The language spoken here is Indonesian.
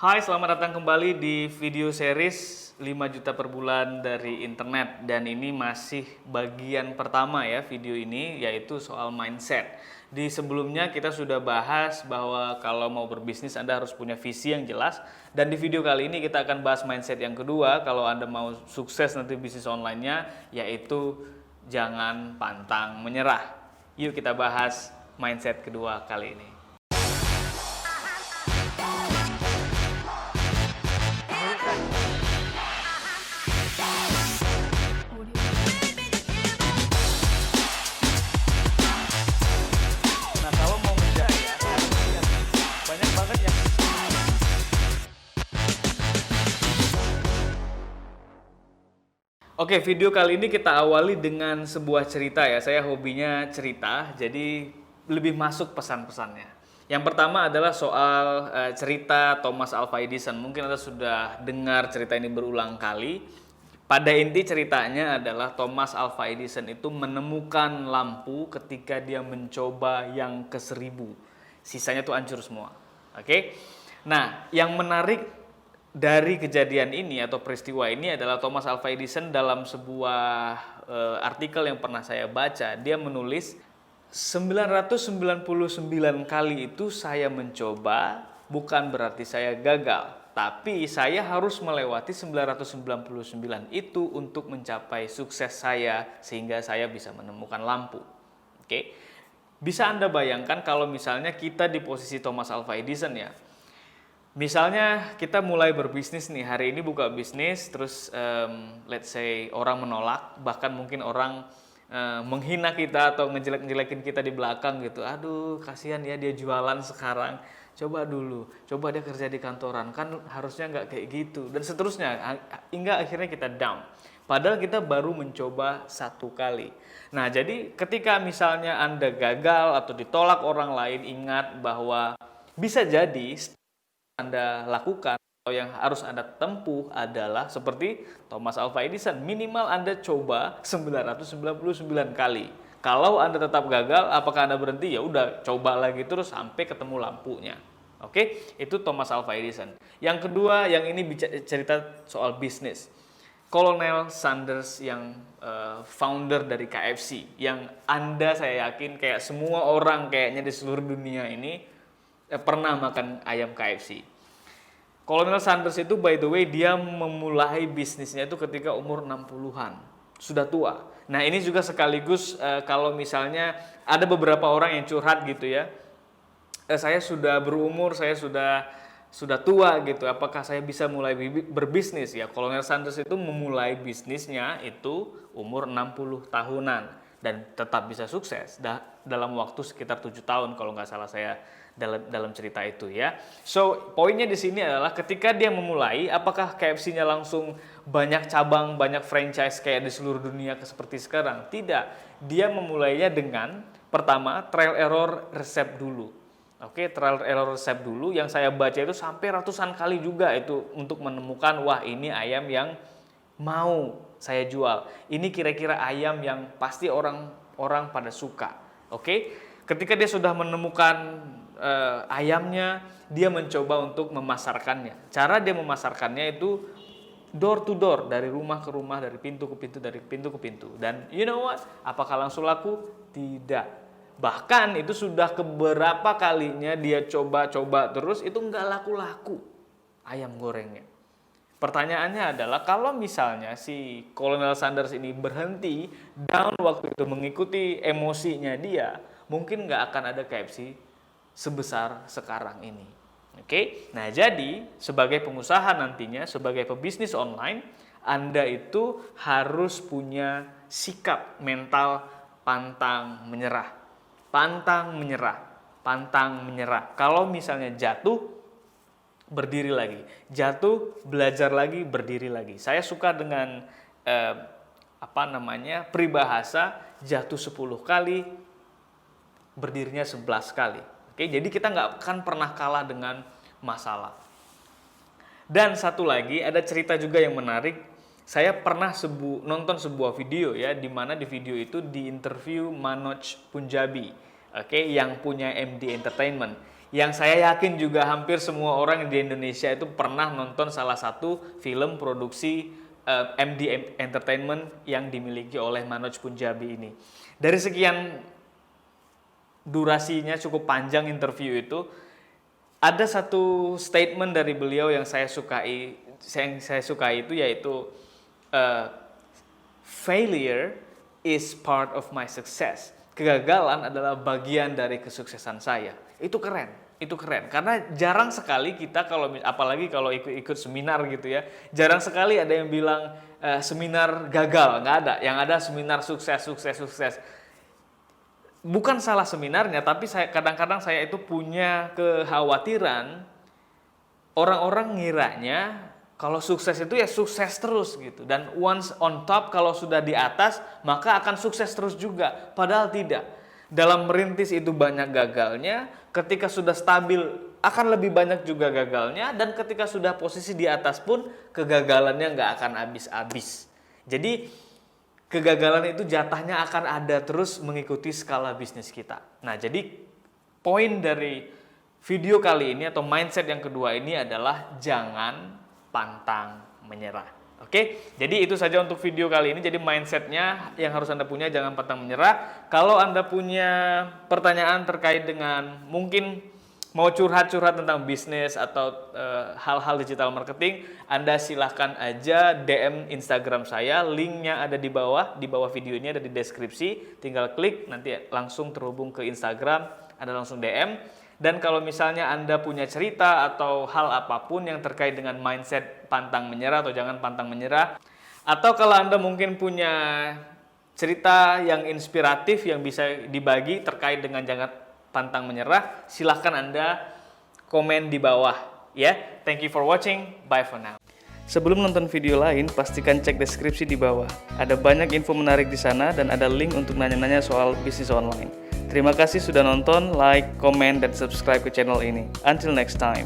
Hai, selamat datang kembali di video series 5 juta per bulan dari internet. Dan ini masih bagian pertama ya video ini, yaitu soal mindset. Di sebelumnya kita sudah bahas bahwa kalau mau berbisnis Anda harus punya visi yang jelas. Dan di video kali ini kita akan bahas mindset yang kedua, kalau Anda mau sukses nanti bisnis online-nya, yaitu jangan pantang menyerah. Yuk kita bahas mindset kedua kali ini. Oke, video kali ini kita awali dengan sebuah cerita ya. Saya hobinya cerita, jadi lebih masuk pesan-pesannya. Yang pertama adalah soal cerita Thomas Alva Edison. Mungkin Anda sudah dengar cerita ini berulang kali. Pada inti ceritanya adalah Thomas Alva Edison itu menemukan lampu ketika dia mencoba yang ke-1000. Sisanya tuh hancur semua. Oke. Nah, yang menarik dari kejadian ini atau peristiwa ini adalah Thomas Alva Edison dalam sebuah artikel yang pernah saya baca, dia menulis 999 kali itu saya mencoba, bukan berarti saya gagal, tapi saya harus melewati 999 itu untuk mencapai sukses saya sehingga saya bisa menemukan lampu. Oke. Bisa Anda bayangkan kalau misalnya kita di posisi Thomas Alva Edison ya. Misalnya kita mulai berbisnis nih, hari ini buka bisnis, terus let's say orang menolak, bahkan mungkin orang menghina kita atau ngejelek-jelekin kita di belakang gitu. Aduh, kasihan ya dia jualan sekarang, coba dulu, coba dia kerja di kantoran, kan harusnya nggak kayak gitu, dan seterusnya, hingga akhirnya kita down. Padahal kita baru mencoba 1 kali. Nah, jadi ketika misalnya Anda gagal atau ditolak orang lain, ingat bahwa bisa jadi Anda lakukan atau yang harus Anda tempuh adalah seperti Thomas Alva Edison, minimal Anda coba 999 kali. Kalau Anda tetap gagal, apakah Anda berhenti? Ya udah, coba lagi terus sampai ketemu lampunya. Oke, itu Thomas Alva Edison. Yang kedua, yang ini cerita soal bisnis. Colonel Sanders yang founder dari KFC, yang Anda saya yakin kayak semua orang kayaknya di seluruh dunia ini pernah makan ayam KFC. Colonel Sanders itu by the way dia memulai bisnisnya itu ketika umur 60-an. Sudah tua. Nah, ini juga sekaligus kalau misalnya ada beberapa orang yang curhat gitu ya. Saya sudah berumur, saya sudah tua gitu. Apakah saya bisa mulai berbisnis ya? Colonel Sanders itu memulai bisnisnya itu umur 60 tahunan dan tetap bisa sukses dalam waktu sekitar 7 tahun kalau nggak salah saya dalam cerita itu ya. So, poinnya di sini adalah ketika dia memulai, apakah KFC-nya langsung banyak cabang, banyak franchise kayak di seluruh dunia seperti sekarang? Tidak. Dia memulainya dengan pertama trial error resep dulu. Oke, trial error resep dulu, yang saya baca itu sampai ratusan kali juga itu untuk menemukan wah ini ayam yang mau saya jual. Ini kira-kira ayam yang pasti orang pada suka. Oke. Ketika dia sudah menemukan ayamnya, dia mencoba untuk memasarkannya. Cara dia memasarkannya itu door to door, dari rumah ke rumah, dari pintu ke pintu, dari pintu ke pintu. Dan you know what? Apakah langsung laku? Tidak. Bahkan itu sudah keberapa kalinya dia coba-coba terus, itu nggak laku-laku ayam gorengnya. Pertanyaannya adalah kalau misalnya si Colonel Sanders ini berhenti down waktu itu mengikuti emosinya dia, mungkin nggak akan ada KFC sebesar sekarang ini. Oke, nah jadi sebagai pengusaha nantinya, sebagai pebisnis online, Anda itu harus punya sikap mental pantang menyerah. Pantang menyerah, pantang menyerah. Kalau misalnya jatuh, berdiri lagi. Jatuh, belajar lagi, berdiri lagi. Saya suka dengan peribahasa jatuh 10 kali, berdirinya 11 kali. Oke, jadi kita nggak akan pernah kalah dengan masalah. Dan satu lagi, ada cerita juga yang menarik. Saya pernah nonton sebuah video ya, di mana di video itu diinterview Manoj Punjabi, oke, yang punya MD Entertainment. yang saya yakin juga hampir semua orang di Indonesia itu pernah nonton salah satu film produksi MD Entertainment yang dimiliki oleh Manoj Punjabi ini. Dari sekian durasinya cukup panjang interview itu, ada satu statement dari beliau yang saya sukai itu, yaitu failure is part of my success. Kegagalan adalah bagian dari kesuksesan saya. Itu keren. Itu keren, karena jarang sekali kita apalagi kalau ikut seminar gitu ya, jarang sekali ada yang bilang seminar gagal, nggak ada. Yang ada seminar sukses. Bukan salah seminarnya, tapi kadang-kadang saya itu punya kekhawatiran orang-orang ngiranya kalau sukses itu ya sukses terus gitu, dan once on top, kalau sudah di atas maka akan sukses terus juga. Padahal tidak. Dalam merintis itu banyak gagalnya, ketika sudah stabil akan lebih banyak juga gagalnya, dan ketika sudah posisi di atas pun kegagalannya nggak akan habis-habis. Jadi kegagalan itu jatahnya akan ada terus mengikuti skala bisnis kita. Nah, jadi poin dari video kali ini atau mindset yang kedua ini adalah jangan pantang menyerah. Oke, jadi itu saja untuk video kali ini. Jadi mindsetnya yang harus Anda punya, jangan pantang menyerah. Kalau Anda punya pertanyaan terkait dengan mungkin mau curhat-curhat tentang bisnis atau hal-hal digital marketing, Anda silahkan aja DM Instagram saya. Linknya ada di bawah video ini, ada di deskripsi. Tinggal klik, nanti langsung terhubung ke Instagram, Anda langsung DM. Dan kalau misalnya Anda punya cerita atau hal apapun yang terkait dengan mindset pantang menyerah atau jangan pantang menyerah, atau kalau Anda mungkin punya cerita yang inspiratif yang bisa dibagi terkait dengan jangan pantang menyerah, silahkan Anda komen di bawah ya. Thank you for watching. Bye for now. Sebelum nonton video lain, pastikan cek deskripsi di bawah. Ada banyak info menarik di sana dan ada link untuk nanya-nanya soal bisnis online. Terima kasih sudah nonton, like, komen, dan subscribe ke channel ini. Until next time.